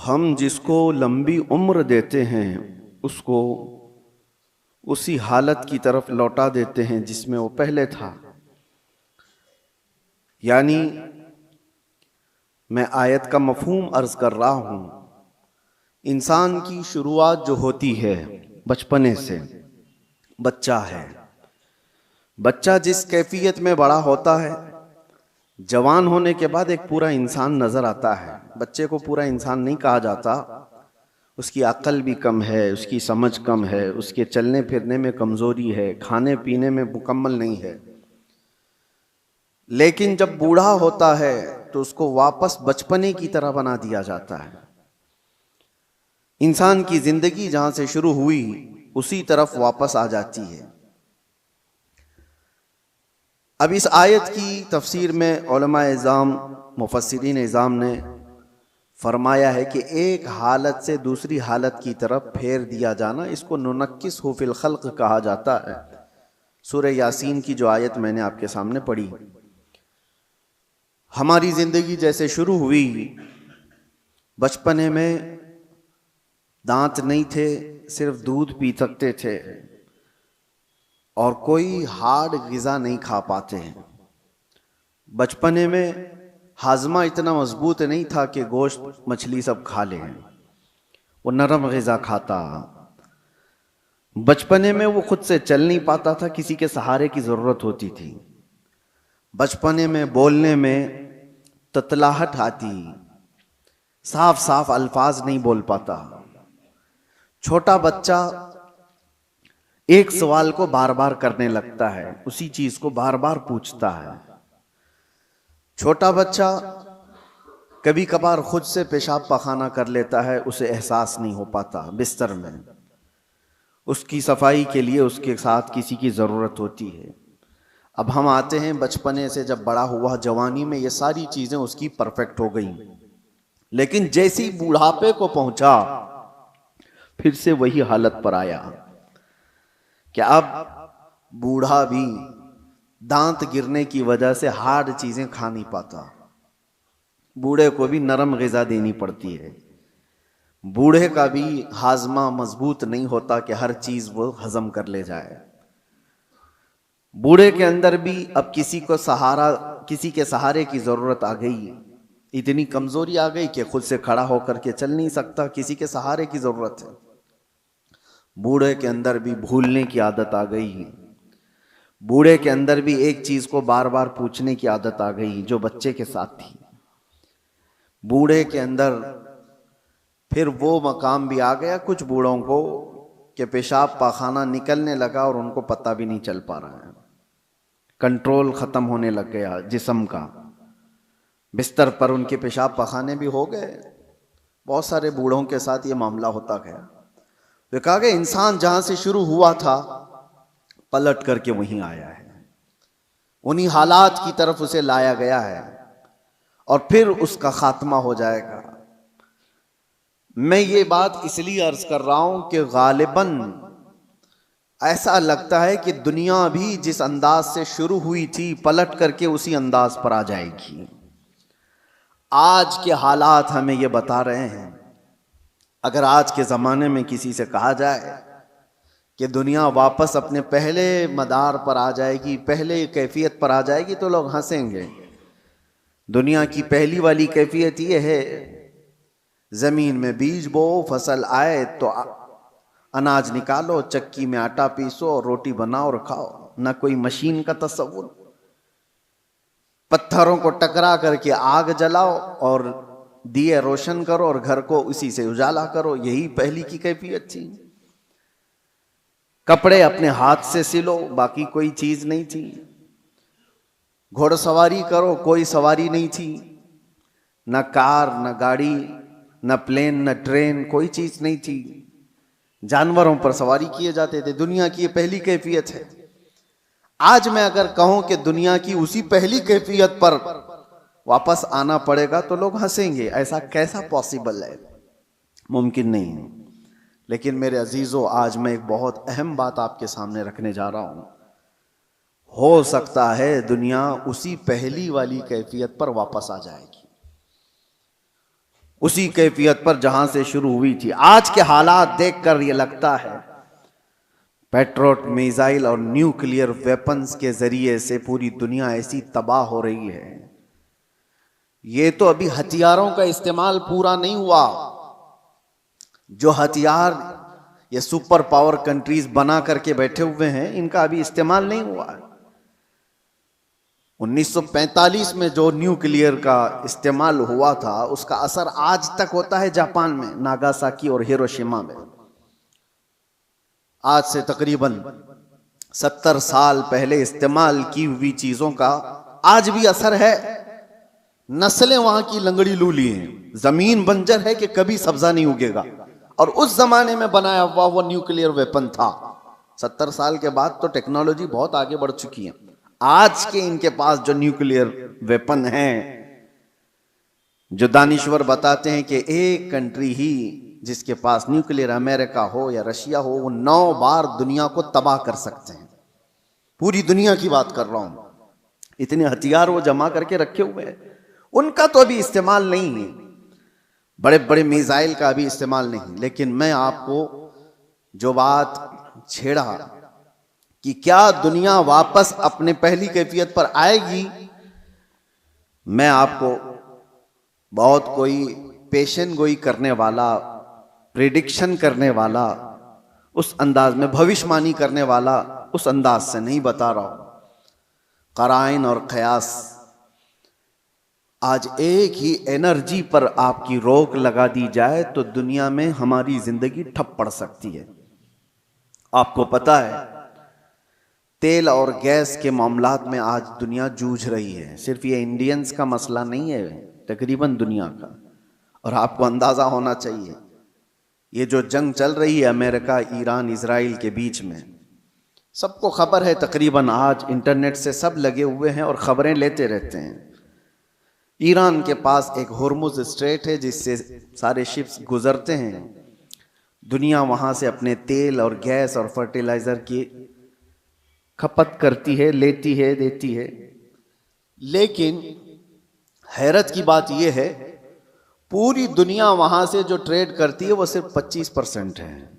हम जिसको लंबी उम्र देते हैं उसको उसी हालत की तरफ लौटा देते हैं जिसमें वो पहले था। यानी मैं आयत का मफहूम अर्ज कर रहा हूं। इंसान की शुरुआत जो होती है बचपने से, बच्चा है। बच्चा जिस कैफियत में बड़ा होता है, जवान होने के बाद एक पूरा इंसान नजर आता है। बच्चे को पूरा इंसान नहीं कहा जाता, उसकी अक्ल भी कम है, उसकी समझ कम है, उसके चलने फिरने में कमजोरी है, खाने पीने में मुकम्मल नहीं है। लेकिन जब बूढ़ा होता है तो उसको वापस बचपने की तरह बना दिया जाता है। इंसान की जिंदगी जहां से शुरू हुई उसी तरफ वापस आ जाती है। अब इस आयत की तफसीर में उलमा इज़ाम, मुफस्सिरीन इज़ाम ने फरमाया है कि एक हालत से दूसरी हालत की तरफ फेर दिया जाना, इसको नुनक्किसहु फिल खल्क़ कहा जाता है। सूरह यासीन की जो आयत मैंने आपके सामने पढ़ी, हमारी जिंदगी जैसे शुरू हुई, बचपने में दांत नहीं थे, सिर्फ दूध पी सकते थे और कोई हार्ड ग़िज़ा नहीं खा पाते हैं। बचपने में हाजमा इतना मजबूत नहीं था कि गोश्त मछली सब खा लें, वो नरम ग़िज़ा खाता। बचपने में वो खुद से चल नहीं पाता था, किसी के सहारे की ज़रूरत होती थी। बचपने में बोलने में ततलाहट आती, साफ साफ अल्फाज नहीं बोल पाता। छोटा बच्चा एक सवाल को बार बार करने लगता है, उसी चीज को बार बार पूछता है। छोटा बच्चा कभी कभार खुद से पेशाब पखाना कर लेता है, उसे एहसास नहीं हो पाता बिस्तर में। उसकी सफाई के लिए उसके साथ किसी की जरूरत होती है। अब हम आते हैं बचपने से, जब बड़ा हुआ जवानी में ये सारी चीजें उसकी परफेक्ट हो गई, लेकिन जैसे ही बूढ़ापे को पहुंचा फिर से वही हालत पर आया कि अब बूढ़ा भी दांत गिरने की वजह से हार्ड चीजें खा नहीं पाता। बूढ़े को भी नरम ग़िज़ा देनी पड़ती है। बूढ़े का भी हाजमा मजबूत नहीं होता कि हर चीज वो हजम कर ले जाए। बूढ़े के अंदर भी अब किसी के सहारे की जरूरत आ गई। इतनी कमजोरी आ गई कि खुद से खड़ा होकर के चल नहीं सकता, किसी के सहारे की जरूरत है। बूढ़े के अंदर भी भूलने की आदत आ गई। बूढ़े के अंदर भी एक चीज को बार बार पूछने की आदत आ गई जो बच्चे के साथ थी। बूढ़े के अंदर फिर वो मकाम भी आ गया कुछ बूढ़ों को कि पेशाब पाखाना निकलने लगा और उनको पता भी नहीं चल पा रहा है। कंट्रोल खत्म होने लग गया जिस्म का। बिस्तर पर उनके पेशाब पखाने भी हो गए। बहुत सारे बूढ़ों के साथ ये मामला होता गया। तो कहा गया इंसान जहां से शुरू हुआ था पलट करके वहीं आया है, उन्हीं हालात की तरफ उसे लाया गया है और फिर उसका खात्मा हो जाएगा। मैं ये बात इसलिए अर्ज कर रहा हूं कि गालिबन ऐसा लगता है कि दुनिया भी जिस अंदाज से शुरू हुई थी पलट करके उसी अंदाज पर आ जाएगी। आज के हालात हमें ये बता रहे हैं। अगर आज के ज़माने में किसी से कहा जाए कि दुनिया वापस अपने पहले मदार पर आ जाएगी, पहले कैफियत पर आ जाएगी, तो लोग हंसेंगे। दुनिया की पहली वाली कैफियत ये है, ज़मीन में बीज बो, फसल आए तो अनाज निकालो, चक्की में आटा पीसो और रोटी बनाओ और खाओ। ना कोई मशीन का तस्वुर। पत्थरों को टकरा करके आग जलाओ और दिए रोशन करो और घर को उसी से उजाला करो, यही पहली की कैफियत थी। कपड़े अपने हाथ से सिलो, बाकी कोई चीज नहीं थी। घोड़सवारी करो, कोई सवारी नहीं थी। न कार, न गाड़ी, न प्लेन, न ट्रेन, कोई चीज नहीं थी। जानवरों पर सवारी किए जाते थे। दुनिया की ये पहली कैफियत है। आज मैं अगर कहूं कि दुनिया की उसी पहली कैफियत पर वापस आना पड़ेगा तो लोग हंसेंगे। ऐसा कैसा पॉसिबल है? मुमकिन नहीं है। लेकिन मेरे अजीजों, आज मैं एक बहुत अहम बात आपके सामने रखने जा रहा हूं। हो सकता है दुनिया उसी पहली वाली कैफियत पर वापस आ जाएगी। उसी कैफियत पर जहां से शुरू हुई थी। आज के हालात देखकर यह लगता है पेट्रोट मिसाइल और न्यूक्लियर वेपन्स के जरिए से पूरी दुनिया ऐसी तबाह हो रही है। ये तो अभी हथियारों का इस्तेमाल पूरा नहीं हुआ। जो हथियार ये सुपर पावर कंट्रीज बना करके बैठे हुए हैं, इनका अभी इस्तेमाल नहीं हुआ है। 1945 में जो न्यूक्लियर का इस्तेमाल हुआ था, उसका असर आज तक होता है जापान में, नागासाकी और हिरोशिमा में। आज से तकरीबन 70 साल पहले इस्तेमाल की हुई चीजों का आज भी असर है। नस्लें वहां की लंगड़ी लूली हैं, जमीन बंजर है कि कभी सब्जा नहीं उगेगा। और उस जमाने में बनाया हुआ वो न्यूक्लियर वेपन था। 70 साल के बाद तो टेक्नोलॉजी बहुत आगे बढ़ चुकी है। आज के इनके पास जो न्यूक्लियर वेपन है, जो दानिश्वर बताते हैं कि एक कंट्री ही जिसके पास न्यूक्लियर, अमेरिका हो या रशिया हो, वो 9 बार दुनिया को तबाह कर सकते हैं। पूरी दुनिया की बात कर रहा हूं। इतने हथियार वो जमा करके रखे हुए हैं। उनका तो अभी इस्तेमाल नहीं है, बड़े बड़े मिसाइल का अभी इस्तेमाल नहीं। लेकिन मैं आपको जो बात छेड़ा कि क्या दुनिया वापस अपने पहली कैफियत पर आएगी, मैं आपको बहुत कोई पेशन गोई करने वाला, प्रेडिक्शन करने वाला, उस अंदाज में भविष्यवाणी करने वाला उस अंदाज से नहीं बता रहा हूं। कराइन और कयास, आज एक ही एनर्जी पर आपकी रोक लगा दी जाए तो दुनिया में हमारी जिंदगी ठप पड़ सकती है। आपको पता है तेल और गैस के मामलात में आज दुनिया जूझ रही है। सिर्फ ये इंडियंस का मसला नहीं है, तकरीबन दुनिया का। और आपको अंदाजा होना चाहिए ये जो जंग चल रही है अमेरिका, ईरान, इजराइल के बीच में, सबको खबर है। तकरीबन आज इंटरनेट से सब लगे हुए हैं और खबरें लेते रहते हैं। ईरान के पास एक हुर्मुज स्ट्रेट है जिससे सारे शिप्स गुजरते हैं। दुनिया वहां से अपने तेल और गैस और फर्टिलाइजर की खपत करती है, लेती है, देती है। लेकिन हैरत की बात यह है, पूरी दुनिया वहां से जो ट्रेड करती है वो सिर्फ 25% है,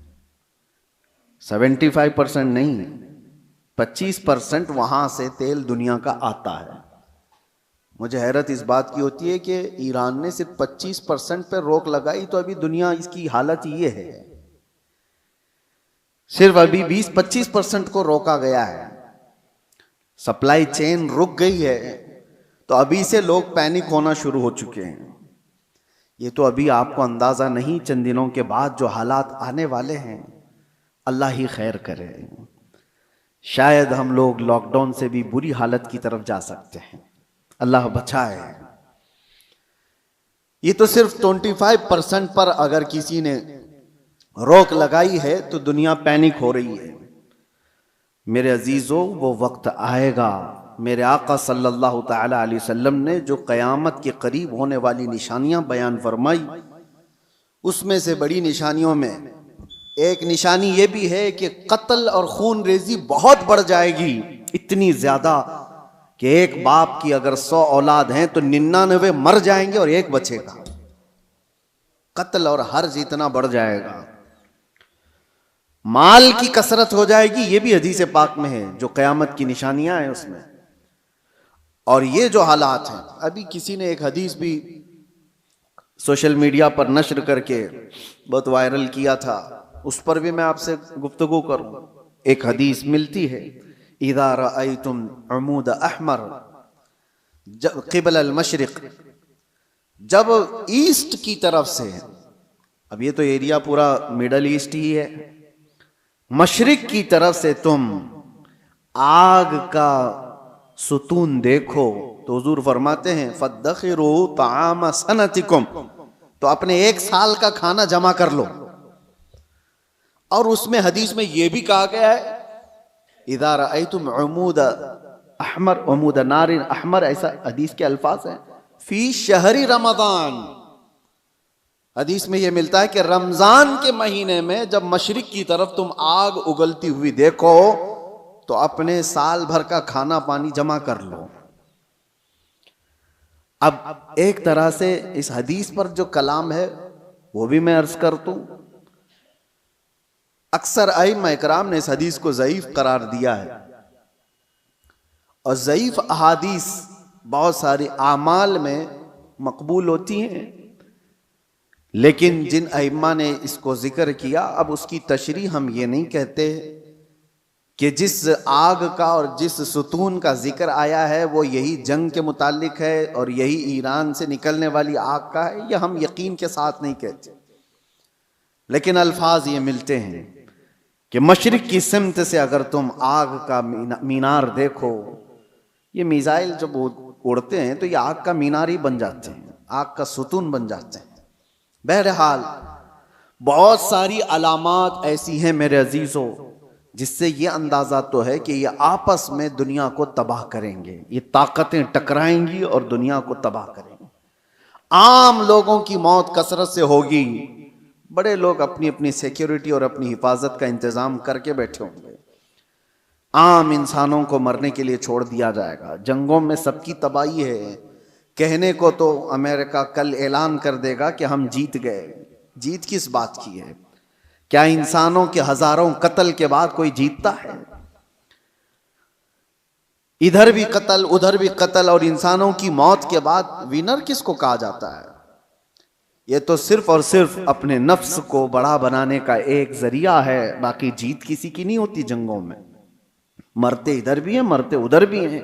75% नहीं, 25% वहां से तेल दुनिया का आता है। मुझे हैरत इस बात की होती है कि ईरान ने सिर्फ 25% पर रोक लगाई तो अभी दुनिया इसकी हालत ये है। सिर्फ अभी 20-25% को रोका गया है, सप्लाई चेन रुक गई है, तो अभी से लोग पैनिक होना शुरू हो चुके हैं। ये तो अभी आपको अंदाजा नहीं, चंद दिनों के बाद जो हालात आने वाले हैं, अल्लाह ही खैर करे। शायद हम लोग लॉकडाउन से भी बुरी हालत की तरफ जा सकते हैं, अल्लाह बचाए। ये तो सिर्फ 25% पर अगर किसी ने रोक लगाई है तो दुनिया पैनिक हो रही है। मेरे अजीजों, वो वक्त आएगा, मेरे आका सल्लल्लाहु ताला अलैहि वसल्लम ने जो क़यामत के करीब होने वाली निशानियां बयान फरमाई, उसमें से बड़ी निशानियों में एक निशानी ये भी है कि कत्ल और खून रेजी बहुत बढ़ जाएगी। इतनी ज्यादा कि एक बाप की अगर 100 औलाद हैं तो 99 मर जाएंगे और एक बचेगा। कत्ल और हर्ज इतना बढ़ जाएगा। माल की कसरत हो जाएगी, ये भी हदीस पाक में है, जो क़यामत की निशानियां हैं उसमें। और ये जो हालात हैं, अभी किसी ने एक हदीस भी सोशल मीडिया पर नश्र करके बहुत वायरल किया था, उस पर भी मैं आपसे गुफ्तगू करूं। एक हदीस मिलती है, इज़ा रअयतुम अमूद अहमर क़िबल अल-मशरिक़, जब ईस्ट की तरफ से, अब ये तो एरिया पूरा मिडल ईस्ट ही है, मशरिक की तरफ से तुम आग का सुतून देखो तो हुजूर फरमाते हैं फद्दखिरू ताम सनतिकुम, तो अपने 1 साल का खाना जमा कर लो। और उसमें हदीस में यह भी कहा गया है, इज़ा रअयतुम उमूद अहमर उमूद नारिन अहमर, ऐसा हदीस के अल्फाज हैं, फी शहरी रमजान। हदीस में यह मिलता है कि रमजान के महीने में जब मशरिक की तरफ तुम आग उगलती हुई देखो तो अपने साल भर का खाना पानी जमा कर लो। अब एक तरह से इस हदीस पर जो कलाम है वो भी मैं अर्ज कर दूं। अक्सर अइम्मा इकराम ने इस हदीस को ज़ईफ करार दिया है, और ज़ईफ अहादीस बहुत सारी आमाल में मकबूल होती हैं, लेकिन जिन अइम्मा ने इसको जिक्र किया, अब उसकी तशरीह हम ये नहीं कहते कि जिस आग का और जिस सुतून का जिक्र आया है वो यही जंग के मुतालिक है और यही ईरान से निकलने वाली आग का है, यह हम यकीन के साथ नहीं कहते, लेकिन अल्फाज ये मिलते हैं कि मशरिक की सिमत से अगर तुम आग का मीनार देखो, ये मिसाइल जब उड़ते हैं तो ये आग का मीनार ही बन जाते हैं, आग का सुतून बन जाते हैं। बहरहाल बहुत सारी अलामात ऐसी हैं मेरे अजीजों, जिससे ये अंदाजा तो है कि ये आपस में दुनिया को तबाह करेंगे, ये ताकतें टकराएंगी और दुनिया को तबाह करेंगे। आम लोगों की मौत कसरत से होगी, बड़े लोग अपनी अपनी सिक्योरिटी और अपनी हिफाजत का इंतजाम करके बैठे होंगे, आम इंसानों को मरने के लिए छोड़ दिया जाएगा। जंगों में सबकी तबाही है, कहने को तो अमेरिका कल ऐलान कर देगा कि हम जीत गए, जीत किस बात की है? क्या इंसानों के हजारों कत्ल के बाद कोई जीतता है? इधर भी कत्ल उधर भी कत्ल, और इंसानों की मौत के बाद विनर किसको कहा जाता है? यह तो सिर्फ और सिर्फ अपने नफ्स को बड़ा बनाने का एक जरिया है, बाकी जीत किसी की नहीं होती जंगों में। मरते इधर भी हैं, मरते उधर भी हैं।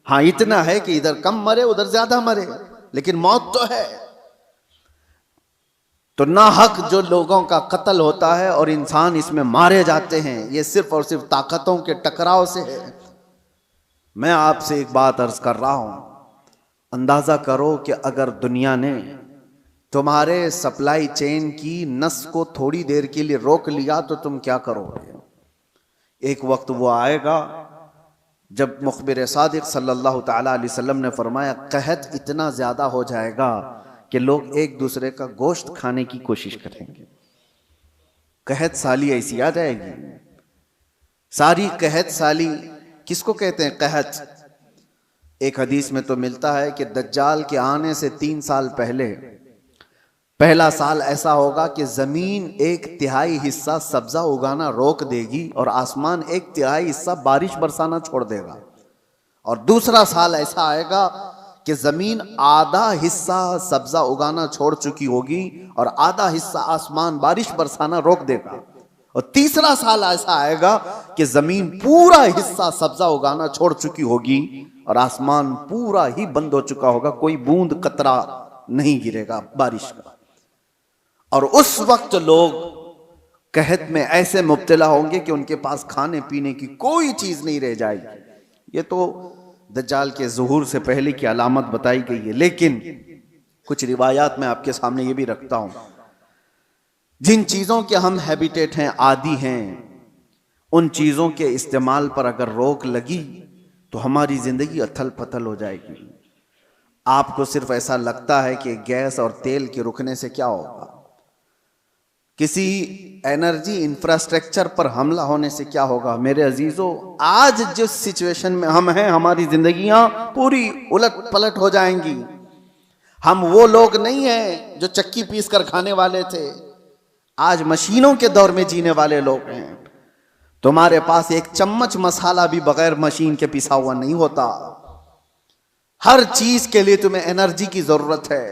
हाँ, इतना है कि इधर कम मरे उधर ज्यादा मरे, लेकिन मौत तो है। तो ना हक जो लोगों का कत्ल होता है और इंसान इसमें मारे जाते हैं, ये सिर्फ और सिर्फ ताकतों के टकराव से है। मैं आपसे एक बात अर्ज कर रहा हूं, अंदाजा करो कि अगर दुनिया ने तुम्हारे सप्लाई चेन की नस को थोड़ी देर के लिए रोक लिया तो तुम क्या करोगे? एक वक्त वो आएगा जब मुखबिर सादिक सल्लल्लाहु तआला अलैहि वसल्लम ने फरमाया, कहत इतना ज्यादा हो जाएगा कि लोग एक दूसरे का गोश्त खाने की कोशिश करेंगे। कहत साली ऐसी आ जाएगी, सारी कहत साली। किसको कहते हैं कहत? एक हदीस में तो मिलता है कि दज्जाल के आने से 3 साल पहले पहला साल ऐसा होगा कि जमीन 1/3 हिस्सा सब्जा उगाना रोक देगी और आसमान 1/3 हिस्सा बारिश बरसाना छोड़ देगा। और दूसरा साल ऐसा आएगा कि जमीन आधा हिस्सा सब्जा उगाना छोड़ चुकी होगी और आधा हिस्सा आसमान बारिश बरसाना रोक देगा। और तीसरा साल ऐसा आएगा कि जमीन पूरा हिस्सा सब्जा उगाना छोड़ चुकी होगी और आसमान पूरा ही बंद हो चुका होगा, कोई बूंद कतरा नहीं गिरेगा बारिश का। और उस वक्त लोग कहत में ऐसे मुब्तला होंगे कि उनके पास खाने पीने की कोई चीज नहीं रह जाएगी। ये तो दज्जाल के ज़ुहूर से पहले की अलामत बताई गई है, लेकिन कुछ रिवायात में आपके सामने ये भी रखता हूं। जिन चीजों के हम हैबिटेट हैं, आदी हैं, उन चीजों के इस्तेमाल पर अगर रोक लगी तो हमारी जिंदगी अथल पथल हो जाएगी। आपको सिर्फ ऐसा लगता है कि गैस और तेल के रुकने से क्या होगा, किसी एनर्जी इंफ्रास्ट्रक्चर पर हमला होने से क्या होगा? मेरे अजीजों, आज जिस सिचुएशन में हम हैं, हमारी जिंदगियां पूरी उलट पलट हो जाएंगी। हम वो लोग नहीं हैं जो चक्की पीस कर खाने वाले थे, आज मशीनों के दौर में जीने वाले लोग हैं। तुम्हारे पास एक चम्मच मसाला भी बगैर मशीन के पिसा हुआ नहीं होता। हर चीज के लिए तुम्हें एनर्जी की जरूरत है,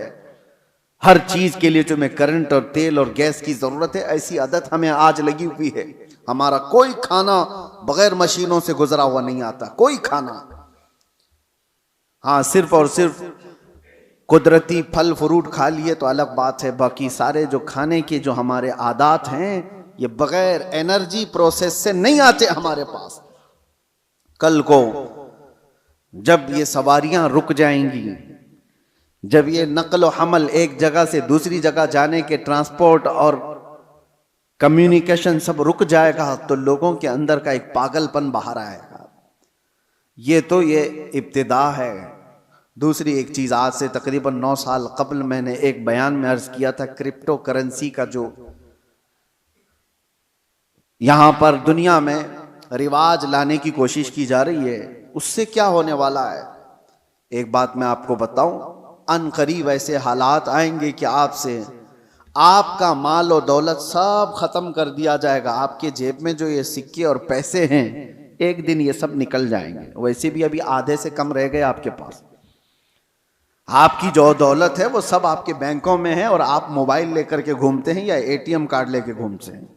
हर चीज के लिए तुम्हें करंट और तेल और गैस की जरूरत है। ऐसी आदत हमें आज लगी हुई है, हमारा कोई खाना बगैर मशीनों से गुजरा हुआ नहीं आता, कोई खाना। हाँ, सिर्फ और सिर्फ कुदरती फल फ्रूट खा लिए तो अलग बात है, बाकी सारे जो खाने के जो हमारे आदात हैं ये बगैर एनर्जी प्रोसेस से नहीं आते हमारे पास। कल को जब ये सवारियां रुक जाएंगी, जब ये नकल हमल एक जगह से दूसरी जगह जाने के ट्रांसपोर्ट और कम्युनिकेशन सब रुक जाएगा, तो लोगों के अंदर का एक पागलपन बाहर आएगा। ये तो ये इब्तिदा है। दूसरी एक चीज, आज से तकरीबन 9 साल कबल मैंने एक बयान में अर्ज किया था, क्रिप्टो करेंसी का जो यहां पर दुनिया में रिवाज लाने की कोशिश की जा रही है, उससे क्या होने वाला है। एक बात मैं आपको बताऊं, अनकरीब ऐसे हालात आएंगे कि आपसे आपका माल और दौलत सब खत्म कर दिया जाएगा। आपके जेब में जो ये सिक्के और पैसे हैं, एक दिन ये सब निकल जाएंगे। वैसे भी अभी आधे से कम रह गए आपके पास। आपकी जो दौलत है वो सब आपके बैंकों में है और आप मोबाइल लेकर के घूमते हैं या एटीएम कार्ड लेके घूमते हैं।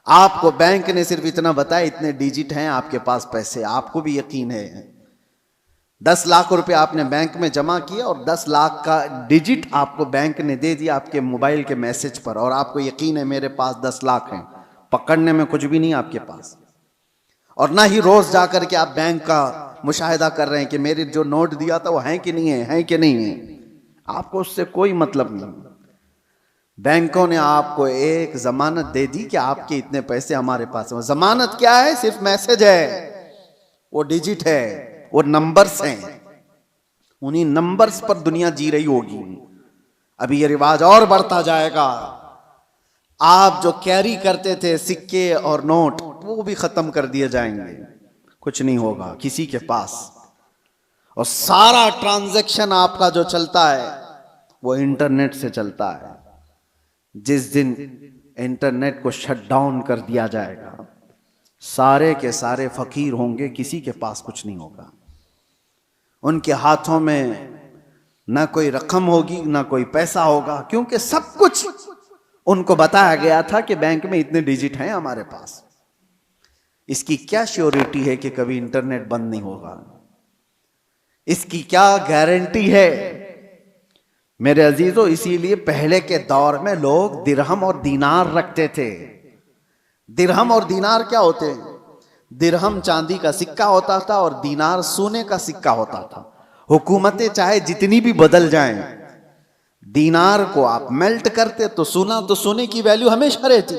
आपको बैंक ने सिर्फ इतना बताया, इतने डिजिट हैं आपके पास पैसे। आपको भी यकीन है 10 लाख रुपए आपने बैंक में जमा किया और 10 लाख का डिजिट आपको बैंक ने दे दिया आपके मोबाइल के मैसेज पर, और आपको यकीन है मेरे पास 10 लाख हैं। पकड़ने में कुछ भी नहीं आपके पास, और ना ही रोज जाकर के आप बैंक का मुशाहिदा कर रहे हैं कि मेरे जो नोट दिया था वो है कि नहीं है कि नहीं है। आपको उससे कोई मतलब नहीं। बैंकों ने आपको एक जमानत दे दी कि आपके इतने पैसे हमारे पास हैं। जमानत क्या है? सिर्फ मैसेज है, वो डिजिट है, वो नंबर्स हैं। उन्हीं नंबर्स पर दुनिया जी रही होगी। अभी ये रिवाज और बढ़ता जाएगा। आप जो कैरी करते थे सिक्के और नोट, वो भी खत्म कर दिए जाएंगे। कुछ नहीं होगा किसी के पास, और सारा ट्रांजैक्शन आपका जो चलता है वो इंटरनेट से चलता है। जिस दिन इंटरनेट को शट डाउन कर दिया जाएगा, सारे के सारे फकीर होंगे, किसी के पास कुछ नहीं होगा। उनके हाथों में ना कोई रकम होगी ना कोई पैसा होगा, क्योंकि सब कुछ उनको बताया गया था कि बैंक में इतने डिजिट हैं हमारे पास। इसकी क्या श्योरिटी है कि कभी इंटरनेट बंद नहीं होगा? इसकी क्या गारंटी है? मेरे अजीजों, इसीलिए पहले के दौर में लोग दिरहम और दीनार रखते थे। दिरहम और दीनार क्या होते हैं? दिरहम चांदी का सिक्का होता था और दीनार सोने का सिक्का होता था। हुकूमतें चाहे जितनी भी बदल जाएं, दीनार को आप मेल्ट करते तो सोने की वैल्यू हमेशा रहती,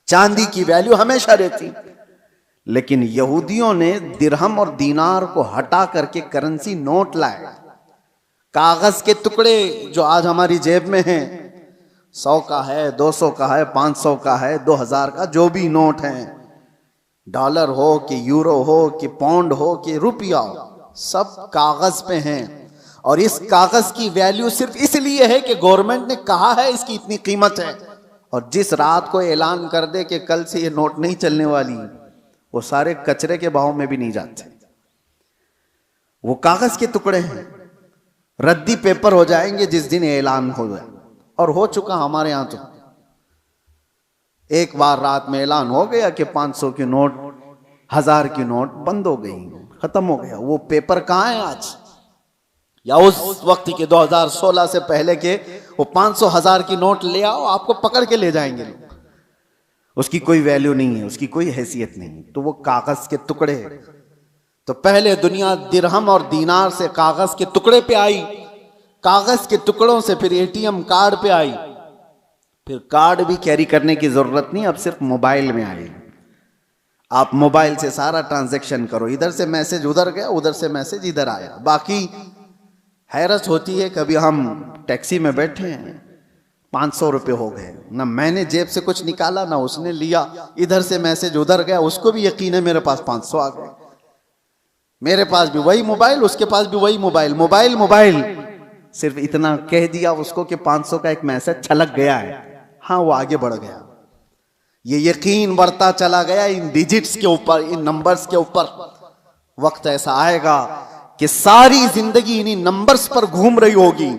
चांदी की वैल्यू हमेशा रहती। लेकिन यहूदियों ने दिरहम और दीनार को हटा करके करेंसी नोट लाए। कागज के टुकड़े जो आज हमारी जेब में हैं, 100 का है, 200 का है, 500 का है, 2000 का, जो भी नोट हैं, डॉलर हो कि यूरो हो कि पाउंड हो कि रुपया हो, सब कागज पे हैं। और इस कागज की वैल्यू सिर्फ इसलिए है कि गवर्नमेंट ने कहा है इसकी इतनी कीमत है, और जिस रात को ऐलान कर दे कि कल से ये नोट नहीं चलने वाली, वो सारे कचरे के भाव में भी नहीं जाते। वो कागज के टुकड़े हैं, रद्दी पेपर हो जाएंगे जिस दिन ऐलान हो जाए। और हो चुका हमारे यहां तो एक बार रात में ऐलान हो गया कि 500 की नोट, 1000 की नोट बंद हो गई, खत्म हो गया। वो पेपर कहां है आज? या उस वक्त के 2016 से पहले के वो 500 1000 की नोट ले आओ, आपको पकड़ के ले जाएंगे लोग। उसकी कोई वैल्यू नहीं है, उसकी कोई हैसियत नहीं। तो वो कागज के टुकड़े। तो पहले दुनिया दिरहम और दीनार से कागज के टुकड़े पे आई, कागज के टुकड़ों से फिर एटीएम कार्ड पे आई, फिर कार्ड भी कैरी करने की जरूरत नहीं, अब सिर्फ मोबाइल में आई। आप मोबाइल से सारा ट्रांजैक्शन करो, इधर से मैसेज उधर गया, उधर से मैसेज इधर आया। बाकी हैरत होती है, कभी हम टैक्सी में बैठे हैं, 500 रुपये हो गए, ना मैंने जेब से कुछ निकाला ना उसने लिया, इधर से मैसेज उधर गया, उसको भी यकीन है मेरे पास 500 आ गए। मेरे पास भी वही मोबाइल, उसके पास भी वही मोबाइल, मोबाइल मोबाइल। सिर्फ इतना कह दिया उसको कि 500 का एक मैसेज छलक गया है, हाँ वो आगे बढ़ गया। ये यकीन बढ़ता चला गया इन डिजिट्स के ऊपर, इन नंबर्स के ऊपर। वक्त ऐसा आएगा कि सारी जिंदगी इन्हीं नंबर्स पर घूम रही होगी।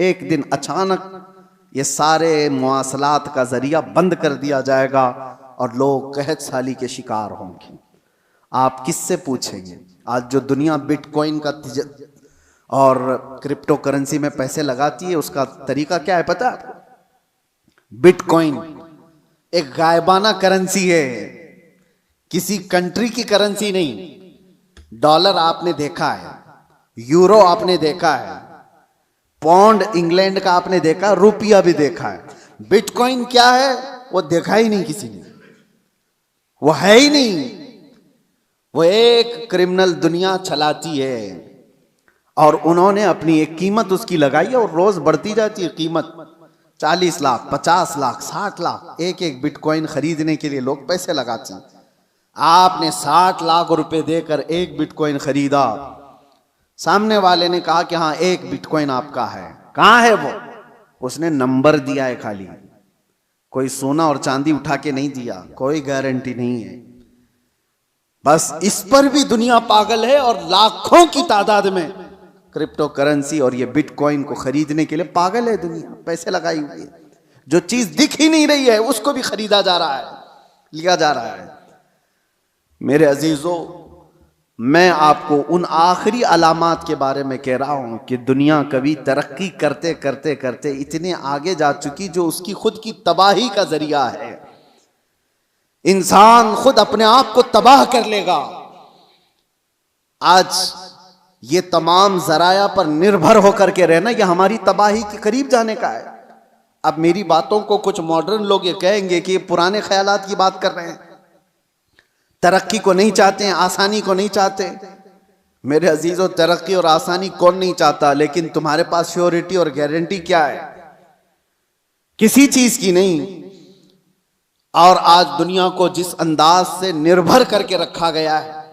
एक दिन अचानक ये सारे मुआसलात का जरिया बंद कर दिया जाएगा और लोग कहत साली के शिकार होंगे। आप किससे पूछेंगे? आज जो दुनिया बिटकॉइन का और क्रिप्टो करेंसी में पैसे लगाती है, उसका तरीका क्या है पता है? बिटकॉइन एक गायबाना करेंसी है, किसी कंट्री की करेंसी नहीं। डॉलर आपने देखा है, यूरो आपने देखा है, पाउंड इंग्लैंड का आपने देखा, रुपया भी देखा है। बिटकॉइन क्या है वो देखा ही नहीं किसी ने, वो है ही नहीं। वो एक क्रिमिनल दुनिया चलाती है और उन्होंने अपनी एक कीमत उसकी लगाई है और रोज बढ़ती जाती है कीमत। 40 लाख, 50 लाख, 60 लाख एक एक बिटकॉइन खरीदने के लिए लोग पैसे लगाते हैं। आपने 60 लाख रुपए देकर एक बिटकॉइन खरीदा सामने वाले ने कहा कि हाँ 1 बिटकॉइन आपका है। कहां है वो? उसने नंबर दिया है खाली, कोई सोना और चांदी उठा के नहीं दिया, कोई गारंटी नहीं है। बस इस पर भी दुनिया पागल है और लाखों की तादाद में क्रिप्टो करेंसी और ये बिटकॉइन को खरीदने के लिए पागल है दुनिया, पैसे लगाई हुई है। जो चीज दिख ही नहीं रही है उसको भी खरीदा जा रहा है, लिया जा रहा है। मेरे अजीजों, मैं आपको उन आखिरी अलामात के बारे में कह रहा हूं कि दुनिया कभी तरक्की करते करते करते इतने आगे जा चुकी जो उसकी खुद की तबाही का जरिया है। इंसान खुद अपने आप को तबाह कर लेगा। आज ये तमाम जराया पर निर्भर होकर के रहना, यह हमारी तबाही के करीब जाने का है। अब मेरी बातों को कुछ मॉडर्न लोग ये कहेंगे कि ये पुराने ख्यालात की बात कर रहे हैं, तरक्की को नहीं चाहते हैं, आसानी को नहीं चाहते। मेरे अजीजों, तरक्की और आसानी कौन नहीं चाहता, लेकिन तुम्हारे पास श्योरिटी और गारंटी क्या है? किसी चीज की नहीं। और आज दुनिया को जिस अंदाज से निर्भर करके रखा गया है,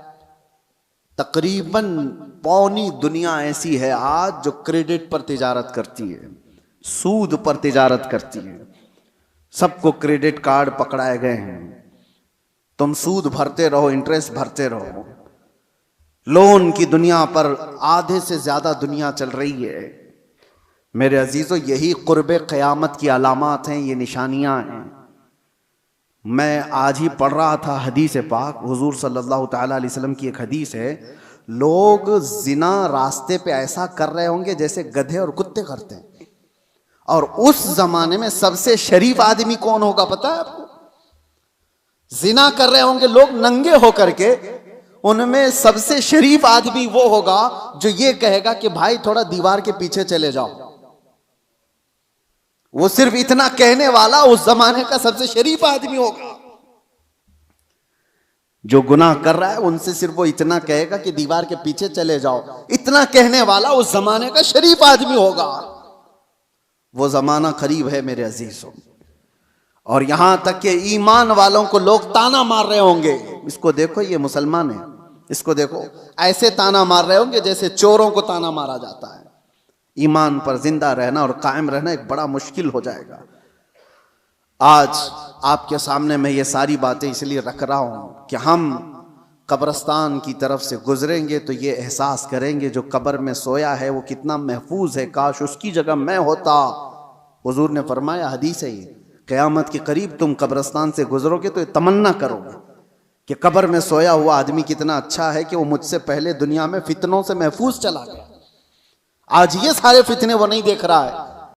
तकरीबन पौनी दुनिया ऐसी है आज जो क्रेडिट पर तिजारत करती है, सूद पर तिजारत करती है। सबको क्रेडिट कार्ड पकड़ाए गए हैं, तुम सूद भरते रहो, इंटरेस्ट भरते रहो। लोन की दुनिया पर आधे से ज्यादा दुनिया चल रही है। मेरे अजीजों, यही कुर्बे क़यामत की अलामात हैं, ये निशानियां हैं। मैं आज ही पढ़ रहा था हदीस पाक, हुजूर सल्लल्लाहु तआला अलैहि वसल्लम की एक हदीस है, लोग जिना रास्ते पे ऐसा कर रहे होंगे जैसे गधे और कुत्ते करते हैं। और उस जमाने में सबसे शरीफ आदमी कौन होगा पता है आपको? जिना कर रहे होंगे लोग नंगे होकर के, उनमें सबसे शरीफ आदमी वो होगा जो ये कहेगा कि भाई थोड़ा दीवार के पीछे चले जाओ। वो सिर्फ इतना कहने वाला उस जमाने का सबसे शरीफ आदमी होगा। जो गुनाह कर रहा है उनसे सिर्फ वो इतना कहेगा कि दीवार के पीछे चले जाओ, इतना कहने वाला उस जमाने का शरीफ आदमी होगा। वो जमाना करीब है मेरे अजीजों। और यहां तक कि ईमान वालों को लोग ताना मार रहे होंगे, इसको देखो ये मुसलमान है, इसको देखो, ऐसे ताना मार रहे होंगे जैसे चोरों को ताना मारा जाता है। ईमान पर जिंदा रहना और कायम रहना एक बड़ा मुश्किल हो जाएगा। आज आपके सामने मैं ये सारी बातें इसलिए रख रहा हूं कि हम कब्रिस्तान की तरफ से गुजरेंगे तो ये एहसास करेंगे जो कब्र में सोया है वो कितना महफूज है, काश उसकी जगह मैं होता। हुजूर ने फरमाया, हदीस है ये, क़यामत के करीब तुम कब्रिस्तान से गुजरोगे तो ये तमन्ना करोगे कि कब्र में सोया हुआ आदमी कितना अच्छा है कि वो मुझसे पहले दुनिया में फितनों से महफूज चला गया। आज ये सारे फितने वो नहीं देख रहा है,